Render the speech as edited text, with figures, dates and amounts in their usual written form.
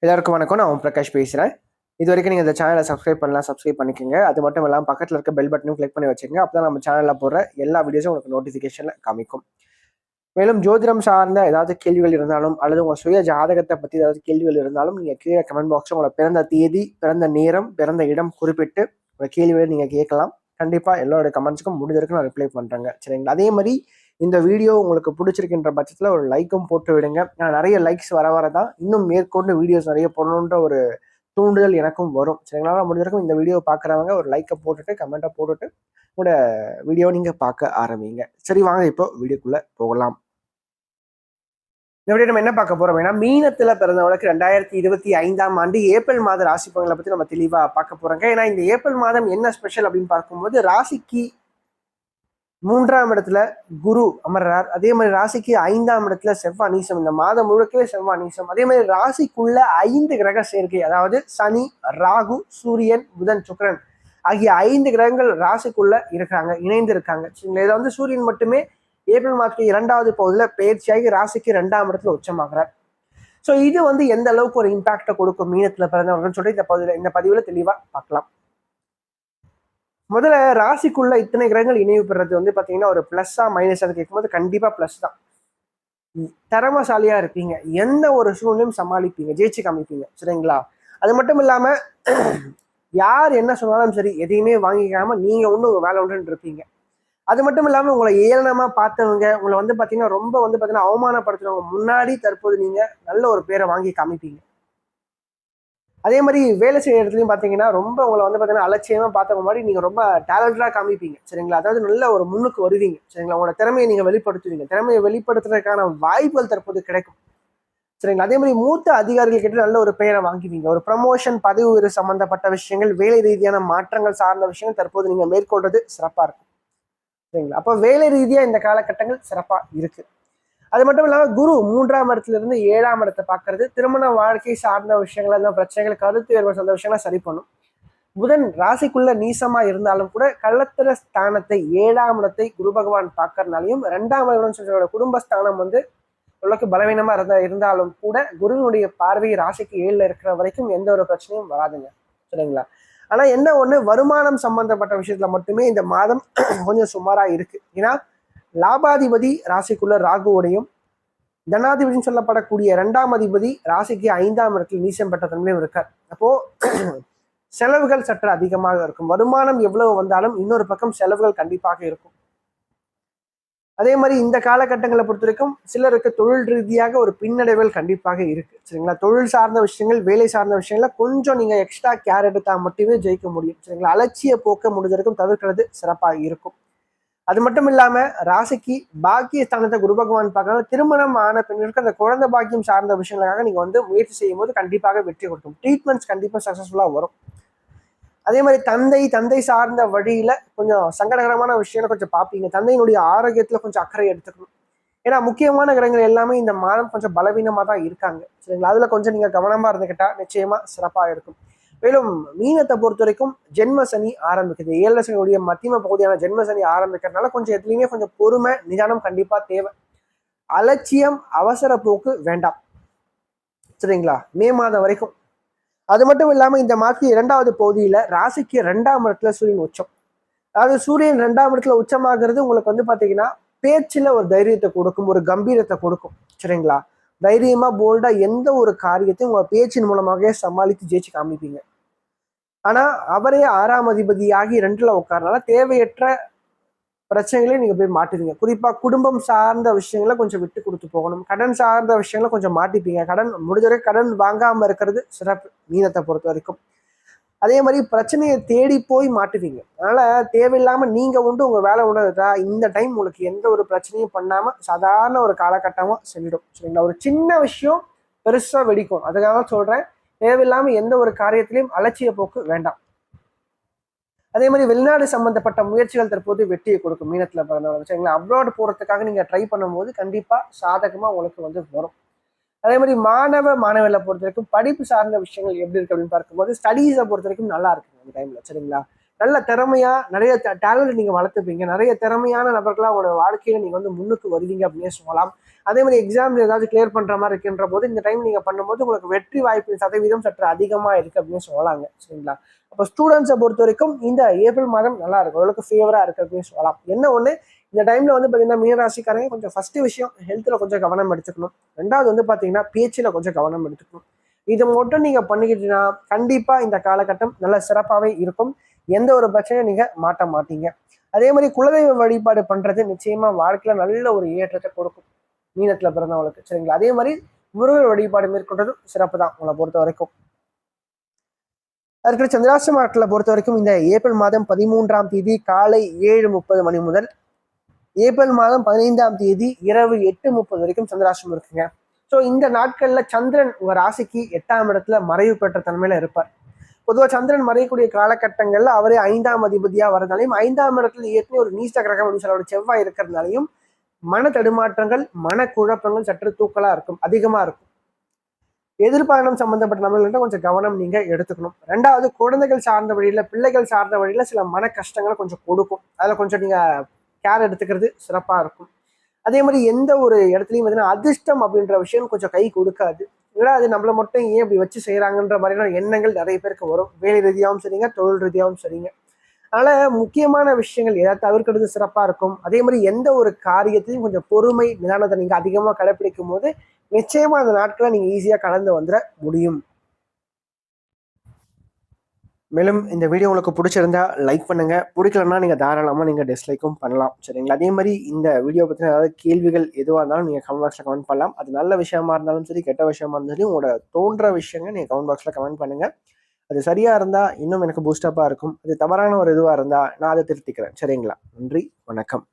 எல்லாருக்கும் வணக்கம். நான் பிரகாஷ் பேசுகிறேன். இது வரைக்கும் நீங்கள் இந்த சேனலை சப்ஸ்கிரைப் பண்ணலாம், சப்ஸ்கிரைப் பண்ணிக்கோங்க. அது மட்டும் இல்லாமல் பக்கத்தில் இருக்க பெல் பட்டனும் கிளிக் பண்ணி வச்சுக்கோங்க. அப்போ தான் நம்ம சேனலில் போடுற எல்லா வீடியோஸும் உங்களுக்கு நோட்டிஃபிகேஷனில் காமிக்கும். மேலும் ஜோதிடம் சார்ந்த ஏதாவது கேள்விகள் இருந்தாலும் அல்லது உங்கள் சுய ஜாதகத்தை பற்றி ஏதாவது கேள்விகள் இருந்தாலும் நீங்கள் கீழே கமெண்ட் பாக்ஸில் உங்களோட பிறந்த தேதி, பிறந்த நேரம், பிறந்த இடம் குறிப்பிட்டு உங்கள் கேள்விகளை நீங்கள் கேட்கலாம். கண்டிப்பாக எல்லோருடைய கமெண்ட்ஸுக்கும் முடிஞ்ச வரைக்கும் நான் ரிப்ளை பண்ணுறேங்க. சரிங்களா? அதே மாதிரி இந்த வீடியோ உங்களுக்கு பிடிச்சிருக்கின்ற பட்சத்தில் ஒரு லைக்கும் போட்டு விடுங்க. நான் நிறைய லைக்ஸ் வரதான் இன்னும் மேற்கொண்டு வீடியோஸ் நிறைய போடணுன்ற ஒரு தூண்டுதல் எனக்கும் வரும். சரிங்களா? முடிஞ்சிருக்கும் இந்த வீடியோ பார்க்குறவங்க ஒரு லைக்கை போட்டுட்டு கமெண்ட்டை போட்டுட்டு உங்களோட வீடியோ நீங்கள் பார்க்க ஆரம்பிங்க. சரி, வாங்க இப்போ வீடியோக்குள்ளே போகலாம். இந்த வீடியோ நம்ம என்ன பார்க்க போறோம் அப்படின்னா, மீனத்துல பிறந்தவங்களுக்கு 2025ஆம் ஆண்டு ஏப்ரல் மாத ராசி பலன்களை பற்றி நம்ம தெளிவா பார்க்க போறோங்க. ஏன்னா இந்த ஏப்ரல் மாதம் என்ன ஸ்பெஷல் அப்படின்னு பார்க்கும்போது, ராசிக்கு 3ஆம் இடத்துல குரு அமர்றார். அதே மாதிரி ராசிக்கு 5ஆம் இடத்துல செவ்வாய் நீசம். இந்த மாதம் முழுக்கவே செவ்வாய் நீசம். அதே மாதிரி ராசிக்குள்ள 5 கிரக சேர்க்கை, அதாவது சனி, ராகு, சூரியன், புதன், சுக்கிரன் ஆகிய 5 கிரகங்கள் ராசிக்குள்ள இருக்காங்க, இணைந்து இருக்காங்க. இதில் வந்து சூரியன் மட்டுமே ஏப்ரல் மாதத்துக்கு 2வது பகுதியில் பயிற்சியாகி ராசிக்கு 2ஆம் இடத்துல உச்சமாகிறார். ஸோ இது வந்து எந்த அளவுக்கு ஒரு இம்பாக்டை கொடுக்கும் மீனத்துல பிறந்தவர்கள் சொல்லிட்டு இந்த பதிவில் தெளிவாக பார்க்கலாம். முதல்ல ராசிக்குள்ள இத்தனை கிரகங்கள் இணைவு பெறது வந்து பார்த்தீங்கன்னா ஒரு ப்ளஸ்ஸா மைனஸான்னு கேட்கும்போது கண்டிப்பாக ப்ளஸ் தான். திறமசாலியா இருப்பீங்க, எந்த ஒரு சூழ்நிலையும் சமாளிப்பீங்க, ஜெயிச்சு காமிப்பீங்க. சரிங்களா? அது மட்டும் இல்லாம யார் என்ன சொன்னாலும் சரி எதையுமே வாங்கிக்காம நீங்க ஒன்று உங்க வேலை ஒன்றுன்னு இருப்பீங்க. அது மட்டும் இல்லாமல் உங்களை ஏளனமா பார்த்தவங்க, உங்களை வந்து பார்த்தீங்கன்னா ரொம்ப வந்து பார்த்தீங்கன்னா அவமானப்படுத்துறவங்க முன்னாடி தற்போது நீங்க நல்ல ஒரு பேரை வாங்கி காமிப்பீங்க. அதே மாதிரி வேலை செய்யற இடத்துலையும் பார்த்தீங்கன்னா ரொம்ப உங்களை வந்து பார்த்தீங்கன்னா அலட்சியமா பார்த்தவங்க மாதிரி நீங்க ரொம்ப டேலண்டா காமிப்பீங்க. சரிங்களா? அதாவது நல்ல ஒரு முன்னுக்கு வருவீங்க. சரிங்களா? உங்களோட திறமையை நீங்க வெளிப்படுத்துவீங்க. திறமையை வெளிப்படுத்துறதுக்கான வாய்ப்புகள் தற்போது கிடைக்கும். சரிங்களா? அதே மாதிரி மூத்த அதிகாரிகள் கிட்ட நல்ல ஒரு பெயரை வாங்குவீங்க. ஒரு ப்ரமோஷன், பதவி உயர்வு சம்பந்தப்பட்ட விஷயங்கள், வேலை ரீதியான மாற்றங்கள் சார்ந்த விஷயங்கள் தற்போது நீங்க மேற்கொள்றது சிறப்பா இருக்கும். சரிங்களா? அப்போ வேலை ரீதியா இந்த காலகட்டங்கள் சிறப்பா இருக்கு. அது மட்டும் இல்லாம குரு 3ஆம் இடத்துல இருந்து 7ஆம் இடத்தை பார்க்கறது திருமண வாழ்க்கை சார்ந்த விஷயங்கள், அந்த பிரச்சனைகள், கருத்து வேறுபாடு சார்ந்த விஷயங்களை சரி பண்ணும். புதன் ராசிக்குள்ள நீசமா இருந்தாலும் கூட கள்ளத்திர ஸ்தானத்தை 7ஆம் இடத்தை குரு பகவான் பார்க்கறதுனாலையும் 2ஆம் இடம் சொல்ற குடும்பஸ்தானம் வந்து உலக பலவீனமா இருந்தாலும் கூட குருவினுடைய பார்வை ராசிக்கு 7ல இருக்கிற வரைக்கும் எந்த ஒரு பிரச்சனையும் வராதுங்க. சரிங்களா? ஆனா என்ன ஒண்ணு, வருமானம் சம்பந்தப்பட்ட விஷயத்துல மட்டுமே இந்த மாதம் கொஞ்சம் சுமாரா இருக்கு. ஏன்னா லாபாதிபதி ராசிக்குள்ள ராகுவோடையும் தனாதிபதினு சொல்லப்படக்கூடிய 2ஆம் அதிபதி ராசிக்கு 5ஆம் இடத்தில் நீசம் பெற்ற தன்மையும் இருக்கார். அப்போ செலவுகள் சற்று அதிகமாக இருக்கும். வருமானம் எவ்வளவு வந்தாலும் இன்னொரு பக்கம் செலவுகள் கண்டிப்பாக இருக்கும். அதே மாதிரி இந்த காலகட்டங்களை பொறுத்த வரைக்கும் சிலருக்கு தொழில் ரீதியாக ஒரு பின்னடைவுகள் கண்டிப்பாக இருக்கு. சரிங்களா? தொழில் சார்ந்த விஷயங்கள், வேலை சார்ந்த விஷயங்கள கொஞ்சம் நீங்க எக்ஸ்ட்ரா கேர் எடுத்தா மட்டுமே ஜெயிக்க முடியும். சரிங்களா? அலட்சிய போக்க முடிஞ்ச வரைக்கும் தவிர்க்கிறது சிறப்பாக இருக்கும். அது மட்டும் இல்லாம ராசிக்கு பாக்கிய ஸ்தானத்தை குரு பகவான் பார்க்கறது திருமணம் ஆன பெண்களுக்கு அந்த குழந்தை பாக்கியம் சார்ந்த விஷயங்களுக்காக நீங்க வந்து முயற்சி செய்யும் போது கண்டிப்பாக வெற்றி கொடுக்கும். ட்ரீட்மெண்ட்ஸ் கண்டிப்பா சக்சஸ்ஃபுல்லா வரும். அதே மாதிரி தந்தை சார்ந்த வழியில கொஞ்சம் சங்கடகரமான விஷயம் கொஞ்சம் பார்ப்பீங்க. தந்தையினுடைய ஆரோக்கியத்துல கொஞ்சம் அக்கறை எடுத்துக்கணும். ஏன்னா முக்கியமான கிரகங்கள் எல்லாமே இந்த மாதம் கொஞ்சம் பலவீனமா தான் இருக்காங்க. சரிங்களா? அதுல கொஞ்சம் நீங்க கவனமா இருந்துக்கிட்டா நிச்சயமா சிறப்பாக இருக்கும். மேலும் மீனத்தை பொறுத்த வரைக்கும் ஜென்ம சனி ஆரம்பிக்குது. 7 சனியுடைய மத்தியம பகுதியான ஜென்ம சனி ஆரம்பிக்கிறதுனால கொஞ்சம் எதுலையுமே கொஞ்சம் பொறுமை, நிதானம் கண்டிப்பா தேவை. அலட்சியம், அவசர போக்கு வேண்டாம். சரிங்களா? மே மாதம் வரைக்கும். அது மட்டும் இல்லாம இந்த மாதத்துக்கு 2வது பகுதியில ராசிக்கு 2ஆம் இடத்துல சூரியன் உச்சம். அதாவது சூரியன் 2ஆம் இடத்துல உச்சமாகிறது உங்களுக்கு வந்து பாத்தீங்கன்னா பேச்சுல ஒரு தைரியத்தை கொடுக்கும், ஒரு கம்பீரத்தை கொடுக்கும். சரிங்களா? தைரியமா போல்டா எந்த ஒரு காரியத்தையும் உங்க பேச்சின் மூலமாகவே சமாளித்து ஜெயிச்சு காமிப்பீங்க. ஆனா அவரே 6ஆம் அதிபதியாகி 2ல உட்காரனால தேவையற்ற பிரச்சனைகளையும் நீங்க போய் மாட்டுவீங்க. குறிப்பா குடும்பம் சார்ந்த விஷயங்களை கொஞ்சம் விட்டு கொடுத்து போகணும். கடன் சார்ந்த விஷயங்களை கொஞ்சம் மாட்டிப்பீங்க. கடன் முடிஞ்ச வரைக்கும் கடன் வாங்காம இருக்கிறது சிறப்பு மீனத்தை பொறுத்த வரைக்கும். அதே மாதிரி பிரச்சனையை தேடி போய் மாட்டுவீங்க. அதனால தேவையில்லாம நீங்க உண்டு உங்க வேலை உண்டா இந்த டைம் உங்களுக்கு எந்த ஒரு பிரச்சனையும் பண்ணாம சாதாரண ஒரு காலகட்டமா செல்லிடும். சரிங்களா? ஒரு சின்ன விஷயம் பெருசா வெடிக்கும். அதுக்காக சொல்றேன், தேவையில்லாம எந்த ஒரு காரியத்திலையும் அலட்சிய போக்கு வேண்டாம். அதே மாதிரி வெளிநாடு சம்பந்தப்பட்ட முயற்சிகள் தற்போது வெற்றியை கொடுக்கும் மீனத்துல பிறந்தவங்க. சரிங்களா? அப்ராட் போறதுக்காக நீங்க ட்ரை பண்ணும்போது கண்டிப்பா சாதகமா உங்களுக்கு வந்து வரும். அதே மாதிரி மாணவர்களை பொறுத்த வரைக்கும் படிப்பு சார்ந்த விஷயங்கள் எப்படி இருக்கு அப்படின்னு பார்க்கும்போது ஸ்டடீஸை பொறுத்த வரைக்கும் நல்லா இருக்குங்க அந்த டைம்ல. சரிங்களா? நல்ல திறமையா நிறைய டேலண்ட் நீங்க வளர்த்துப்பீங்க. நிறைய திறமையான நபர்களா உங்களோட வாழ்க்கையில நீங்க வந்து முன்னுக்கு வருவீங்க அப்படின்னே சொல்லலாம். அதே மாதிரி எக்ஸாம்ஸ் ஏதாவது கிளியர் பண்ற மாதிரி இருக்குன்ற போது இந்த டைம் நீங்க பண்ணும்போது உங்களுக்கு வெற்றி வாய்ப்பு சதவீதம் சற்று அதிகமா இருக்கு அப்படின்னு சொல்லலாங்க. சரிங்களா? அப்போ ஸ்டூடெண்ட்ஸை பொறுத்த வரைக்கும் இந்த ஏப்ரல் மாதம் நல்லா இருக்கும், ஓரளவுக்கு ஃபேவரா இருக்கு அப்படின்னு சொல்லலாம். என்ன ஒண்ணு, இந்த டைம்ல வந்து பாத்தீங்கன்னா மீனராசிக்காரங்க கொஞ்சம் ஃபர்ஸ்ட் விஷயம் ஹெல்த்ல கொஞ்சம் கவனம் எடுத்துக்கணும். ரெண்டாவது வந்து பாத்தீங்கன்னா பேச்சுல கொஞ்சம் கவனம் எடுத்துக்கணும். இதை மட்டும் நீங்க பண்ணிக்கிட்டீங்கன்னா கண்டிப்பா இந்த காலகட்டம் நல்ல சிறப்பாவே இருக்கும். எந்த ஒரு பிரச்சனையும் நீங்க மாட்ட மாட்டீங்க. அதே மாதிரி குலதெய்வ வழிபாடு பண்றது நிச்சயமா வாழ்க்கையில நல்ல ஒரு ஏற்றத்தை கொடுக்கும் மீனத்துல பிறந்தவங்களுக்கு. சரிங்களா? அதே மாதிரி முருகர் வழிபாடு மேற்கொண்டது சிறப்பு தான் உங்களை பொறுத்த வரைக்கும். அதுக்கு சந்திராசிரமத்தில் பொறுத்த வரைக்கும் இந்த ஏப்ரல் மாதம் 13ஆம் தேதி காலை 7:30 முதல் ஏப்ரல் மாதம் 15ஆம் தேதி இரவு 8:30 வரைக்கும் சந்திராசிரமம் இருக்குங்க. ஸோ இந்த நாட்கள்ல சந்திரன் உங்க ராசிக்கு 8ஆம் இடத்துல மறைவு பெற்ற தன்மையில இருப்பார். பொதுவாக சந்திரன் மறையக்கூடிய காலகட்டங்கள்ல அவரே 5ஆம் அதிபதியா வரதாலையும் 5ஆம் இடத்துல ஏற்கனவே ஒரு நீச்ச கிரகம் அப்படின்னு சொல்ல செவ்வாய் இருக்கிறதுனாலையும் மன தடுமாற்றங்கள் மன குழப்பங்கள் சற்று தூக்கலா இருக்கும், அதிகமா இருக்கும். எதிர்பாயணம் சம்பந்தப்பட்ட நபர்கள்ட்ட கொஞ்சம் கவனம் நீங்க எடுத்துக்கணும். ரெண்டாவது, குழந்தைகள் சார்ந்த வழியில பிள்ளைகள் சார்ந்த வழியில சில மன கஷ்டங்களை கொஞ்சம் கொடுக்கும், அதில் கொஞ்சம் நீங்க கேர் எடுத்துக்கிறது சிறப்பா இருக்கும். அதே மாதிரி எந்த ஒரு இடத்துலையும் பார்த்தீங்கன்னா அதிர்ஷ்டம் அப்படின்ற விஷயம் கொஞ்சம் கை கொடுக்காது. ஏன்னா அது நம்மளை மட்டும் ஏன் இப்படி வச்சு செய்யறாங்கன்ற மாதிரியான எண்ணங்கள் நிறைய பேருக்கு வரும், வேலை ரீதியாகவும் சரிங்க தொழில் ரீதியாகவும் சரிங்க. அதனால முக்கியமான விஷயங்கள் ஏதாவது தவிர்க்கிறது சிறப்பா இருக்கும். அதே மாதிரி எந்த ஒரு காரியத்தையும் கொஞ்சம் பொறுமை நிதானத்தை நீங்க அதிகமா கடைப்பிடிக்கும் போது நிச்சயமா அந்த நாட்களை நீங்க ஈஸியா கடந்து வந்துட முடியும். மேலும் இந்த வீடியோ உங்களுக்கு பிடிச்சிருந்தா லைக் பண்ணுங்க, பிடிக்கலன்னா நீங்க தாராளமா நீங்க டிஸ்லைக்கும் பண்ணலாம். சரிங்களா? அதே மாதிரி இந்த வீடியோ பத்தின ஏதாவது கேள்விகள் எதுவாக இருந்தாலும் நீங்க கமெண்ட் பாக்ஸ்ல கமெண்ட் பண்ணலாம். அது நல்ல விஷயமா இருந்தாலும் சரி, கெட்ட விஷயமா இருந்தாலும் சரி, உங்களோட தோன்ற விஷயங்கள் நீங்க கமெண்ட் பாக்ஸ்ல கமெண்ட் பண்ணுங்க. அது சரியா இருந்தா இன்னும் எனக்கு பூஸ்டப்பா இருக்கும். அது தவறான ஒரு இதுவா இருந்தா நான் அதை திருத்திக்கிறேன். சரிங்களா? நன்றி, வணக்கம்.